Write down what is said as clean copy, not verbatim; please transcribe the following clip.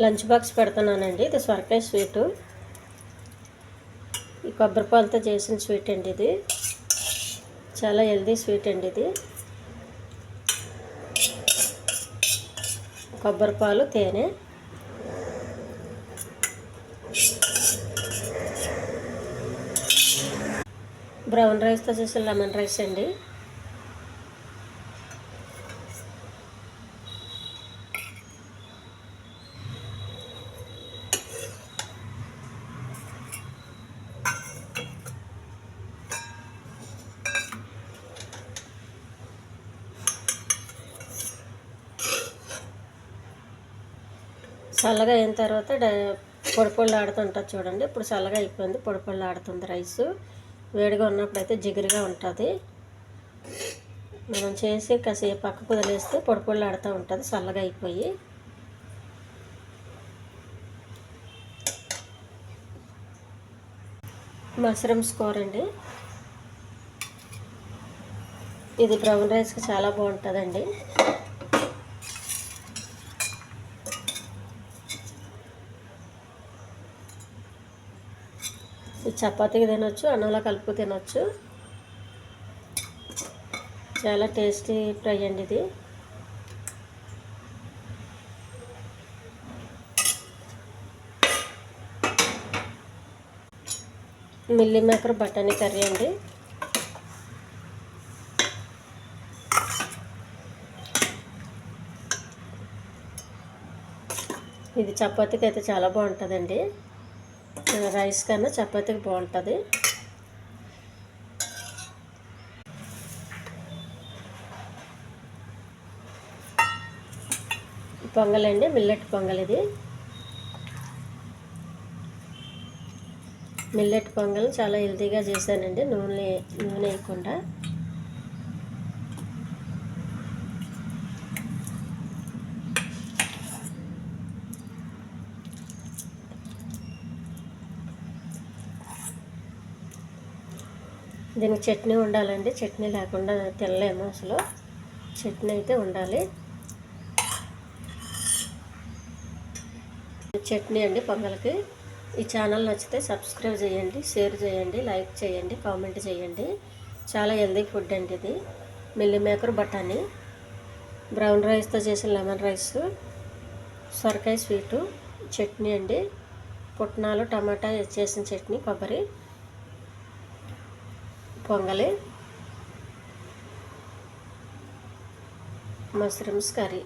Lunch box పెడుతున్నానండి. ఇది సొరకాయ స్వీటు. ఈ కొబ్బరి పాలతో చేసిన స్వీట్ అండి ఇది. చాలా హెల్దీ స్వీట్ అండి ఇది. కొబ్బరి పాలు, తేనె, బ్రౌన్ రైస్తో చేసిన లెమన్ రైస్ అండి. చల్లగా అయిన తర్వాత పొడి పొళ్ళు ఆడుతుంటుంది చూడండి. ఇప్పుడు చల్లగా అయిపోయింది, పొడి పొళ్ళు ఆడుతుంది రైసు. వేడిగా ఉన్నప్పుడు అయితే జిగురుగా ఉంటుంది. మనం చేసి కాసేపు పక్కకు వదిలేస్తే పొడి పొళ్ళు ఆడుతూ ఉంటుంది చల్లగా అయిపోయి. మష్రూమ్స్ కూర అండి. ఇది బ్రౌన్ రైస్కి చాలా బాగుంటుందండి. ఇది చపాతీకి తినొచ్చు, అన్నంలో కలుపు తినొచ్చు. చాలా టేస్టీ ఫ్రై అండి ఇది. మిల్లీ మేకర్ బఠానీ కర్రీ అండి. ఇది చపాతీకి అయితే చాలా బాగుంటుందండి. రైస్ కన్నా చపాతీకి బాగుంటుంది. పొంగల్ అండి, మిల్లెట్ పొంగల్ ఇది. మిల్లెట్ పొంగల్ చాలా హెల్తీగా చేశానండి, నూనె వేయకుండా. దీనికి చట్నీ ఉండాలండి. చట్నీ లేకుండా తినలేము అసలు. చట్నీ అయితే ఉండాలి. చట్నీ అండి పొంగల్కి. ఈ ఛానల్ నచ్చితే సబ్స్క్రైబ్ చేయండి, షేర్ చేయండి, లైక్ చేయండి, కామెంట్ చేయండి. చాలా హెల్దీ ఫుడ్ అండి ఇది. మిల్లీ మేకర్ బఠానీ, బ్రౌన్ రైస్తో చేసిన లెమన్ రైస్, సొరకాయ స్వీటు, చట్నీ అండి, పుట్నాలు టమాటా చేసిన చట్నీ, కొబ్బరి, పొంగలి, మష్రూమ్స్ కర్రీ.